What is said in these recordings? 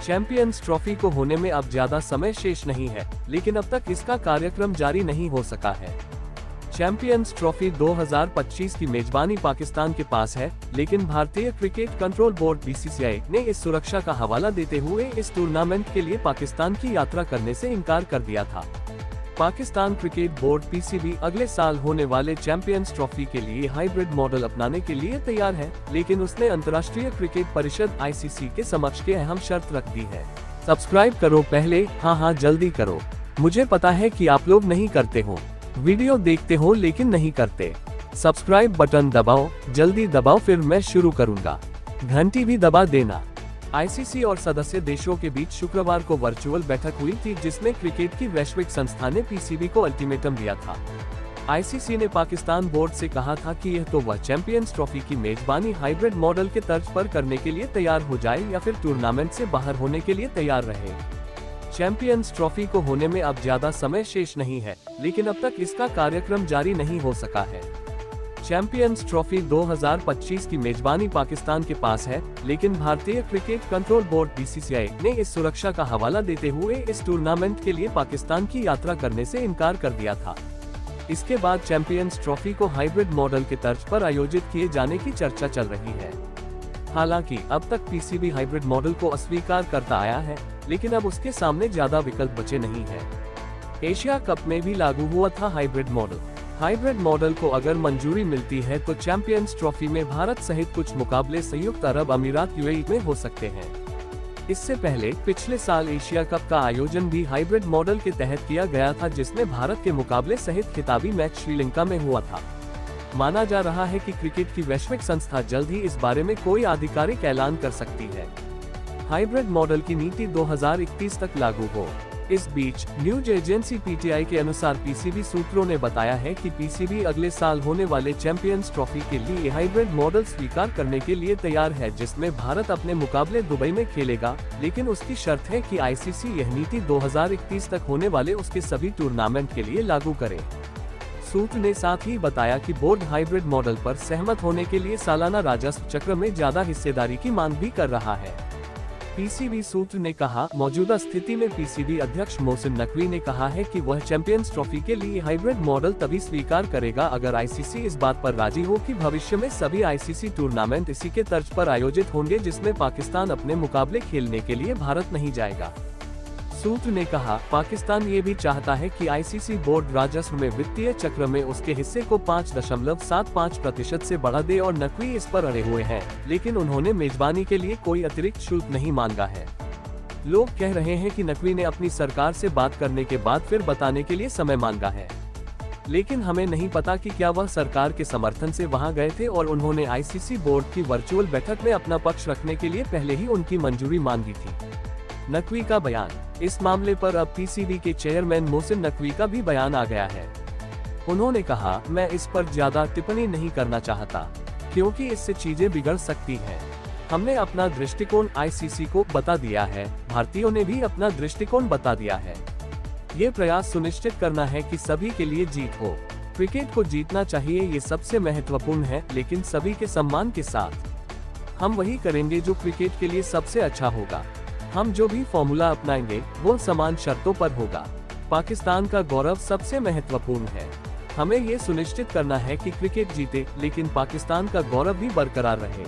Champions trophy को होने में अब ज्यादा समय शेष नहीं है, लेकिन अब तक इसका कार्यक्रम जारी नहीं हो सका है। चैंपियंस ट्रॉफी 2025 की मेजबानी पाकिस्तान के पास है, लेकिन भारतीय क्रिकेट कंट्रोल बोर्ड (बीसीसीआई) ने इस सुरक्षा का हवाला देते हुए इस टूर्नामेंट के लिए पाकिस्तान की यात्रा करने से इनकार कर दिया था। पाकिस्तान क्रिकेट बोर्ड (पीसीबी) अगले साल होने वाले चैंपियंस ट्रॉफी के लिए हाइब्रिड मॉडल अपनाने के लिए तैयार है, लेकिन उसने अंतर्राष्ट्रीय क्रिकेट परिषद (आईसीसी) के समक्ष के अहम शर्त रख दी है। सब्सक्राइब करो पहले, हाँ जल्दी करो। मुझे पता है कि आप लोग नहीं करते हो, वीडियो देखते हो लेकिन नहीं करते। सब्सक्राइब बटन दबाओ, जल्दी दबाओ, फिर मैं शुरू करूंगा। घंटी भी दबा देना। आईसीसी और सदस्य देशों के बीच शुक्रवार को वर्चुअल बैठक हुई थी, जिसमें क्रिकेट की वैश्विक संस्था ने पीसीबी को अल्टीमेटम दिया था। आईसीसी ने पाकिस्तान बोर्ड से कहा था कि यह तो वह चैंपियंस ट्रॉफी की मेजबानी हाइब्रिड मॉडल के तर्ज पर करने के लिए तैयार हो जाए या फिर टूर्नामेंट से बाहर होने के लिए तैयार रहे। चैंपियंस ट्रॉफी को होने में अब ज्यादा समय शेष नहीं है, लेकिन अब तक इसका कार्यक्रम जारी नहीं हो सका है। चैंपियंस ट्रॉफी 2025 की मेजबानी पाकिस्तान के पास है, लेकिन भारतीय क्रिकेट कंट्रोल बोर्ड (बीसीसीआई) ने इस सुरक्षा का हवाला देते हुए इस टूर्नामेंट के लिए पाकिस्तान की यात्रा करने से इनकार कर दिया था। इसके बाद चैंपियंस ट्रॉफी को हाइब्रिड मॉडल के तर्ज पर आयोजित किए जाने की चर्चा चल रही है। हालांकि अब तक पीसीबी हाइब्रिड मॉडल को अस्वीकार करता आया है, लेकिन अब उसके सामने ज्यादा विकल्प बचे नहीं है। एशिया कप में भी लागू हुआ था हाइब्रिड मॉडल। हाइब्रिड मॉडल को अगर मंजूरी मिलती है तो चैंपियंस ट्रॉफी में भारत सहित कुछ मुकाबले संयुक्त अरब अमीरात (यूएई) में हो सकते हैं। इससे पहले पिछले साल एशिया कप का आयोजन भी हाइब्रिड मॉडल के तहत किया गया था, जिसमें भारत के मुकाबले सहित खिताबी मैच श्रीलंका में हुआ था। माना जा रहा है कि क्रिकेट की वैश्विक संस्था जल्द ही इस बारे में कोई आधिकारिक ऐलान कर सकती है। हाइब्रिड मॉडल की नीति 2031 तक लागू हो। इस बीच न्यूज एजेंसी पीटीआई के अनुसार पीसीबी सूत्रों ने बताया है कि पीसीबी अगले साल होने वाले चैंपियंस ट्रॉफी के लिए हाइब्रिड मॉडल स्वीकार करने के लिए तैयार है, जिसमें भारत अपने मुकाबले दुबई में खेलेगा, लेकिन उसकी शर्त है कि आईसीसी यह नीति 2031 तक होने वाले उसके सभी टूर्नामेंट के लिए लागू करे। सूत्र ने साथ ही बताया कि बोर्ड हाइब्रिड मॉडल पर सहमत होने के लिए सालाना राजस्व चक्र में ज्यादा हिस्सेदारी की मांग भी कर रहा है। पीसीबी सूत्र ने कहा, मौजूदा स्थिति में पीसीबी अध्यक्ष मोहसिन नकवी ने कहा है कि वह चैंपियंस ट्रॉफी के लिए हाइब्रिड मॉडल तभी स्वीकार करेगा अगर आईसीसी इस बात पर राजी हो कि भविष्य में सभी आईसीसी टूर्नामेंट इसी के तर्ज पर आयोजित होंगे, जिसमें पाकिस्तान अपने मुकाबले खेलने के लिए भारत नहीं जाएगा। सूत्र ने कहा, पाकिस्तान ये भी चाहता है कि आईसीसी बोर्ड राजस्व में वित्तीय चक्र में उसके हिस्से को 5.75% से बढ़ा दे और नकवी इस पर अड़े हुए हैं, लेकिन उन्होंने मेजबानी के लिए कोई अतिरिक्त शुल्क नहीं मांगा है। लोग कह रहे हैं कि नकवी ने अपनी सरकार से बात करने के बाद फिर बताने के लिए समय मांगा है, लेकिन हमें नहीं पता कि क्या वह सरकार के समर्थन से वहां गए थे और उन्होंने आईसीसी बोर्ड की वर्चुअल बैठक में अपना पक्ष रखने के लिए पहले ही उनकी मंजूरी मांगी थी। नकवी का बयान। इस मामले पर अब पीसीबी के चेयरमैन मोहसिन नकवी का भी बयान आ गया है। उन्होंने कहा, मैं इस पर ज्यादा टिप्पणी नहीं करना चाहता, क्योंकि इससे चीजें बिगड़ सकती हैं। हमने अपना दृष्टिकोण आईसीसी को बता दिया है, भारतीयों ने भी अपना दृष्टिकोण बता दिया है। ये प्रयास सुनिश्चित करना है कि सभी के लिए जीत हो। क्रिकेट को जीतना चाहिए, ये सबसे महत्वपूर्ण है, लेकिन सभी के सम्मान के साथ। हम वही करेंगे जो क्रिकेट के लिए सबसे अच्छा होगा। हम जो भी फॉर्मूला अपनाएंगे वो समान शर्तों पर होगा। पाकिस्तान का गौरव सबसे महत्वपूर्ण है। हमें ये सुनिश्चित करना है कि क्रिकेट जीते, लेकिन पाकिस्तान का गौरव भी बरकरार रहे।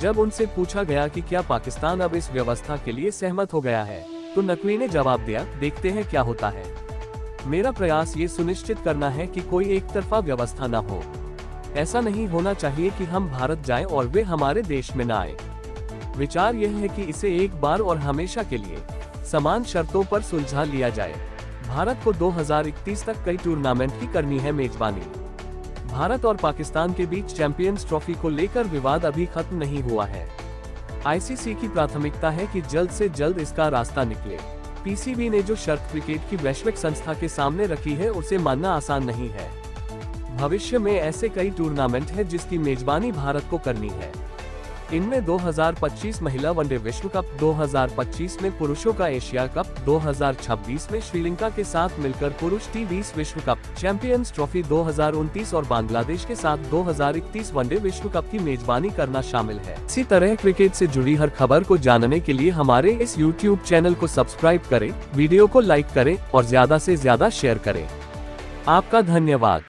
जब उनसे पूछा गया कि क्या पाकिस्तान अब इस व्यवस्था के लिए सहमत हो गया है, तो नकवी ने जवाब दिया, देखते हैं क्या होता है। मेरा प्रयास ये सुनिश्चित करना है कि कोई एक तरफा व्यवस्था न हो। ऐसा नहीं होना चाहिए कि हम भारत जाएं और वे हमारे देश में न आए। विचार यह है कि इसे एक बार और हमेशा के लिए समान शर्तों पर सुलझा लिया जाए। भारत को 2031 तक कई टूर्नामेंट की करनी है मेजबानी। भारत और पाकिस्तान के बीच चैंपियंस ट्रॉफी को लेकर विवाद अभी खत्म नहीं हुआ है। आईसीसी की प्राथमिकता है कि जल्द से जल्द इसका रास्ता निकले। पीसीबी ने जो शर्त क्रिकेट की वैश्विक संस्था के सामने रखी है, उसे मानना आसान नहीं है। भविष्य में ऐसे कई टूर्नामेंट हैं जिसकी मेजबानी भारत को करनी है। इनमें 2025 महिला वनडे विश्व कप, 2025 में पुरुषों का एशिया कप, 2026 में श्रीलंका के साथ मिलकर पुरुष T20 विश्व कप, चैंपियंस ट्रॉफी 2029 और बांग्लादेश के साथ 2031 वनडे विश्व कप की मेजबानी करना शामिल है। इसी तरह क्रिकेट से जुड़ी हर खबर को जानने के लिए हमारे इस YouTube चैनल को सब्सक्राइब करें, वीडियो को लाइक करें और ज्यादा से ज्यादा शेयर करें। आपका धन्यवाद।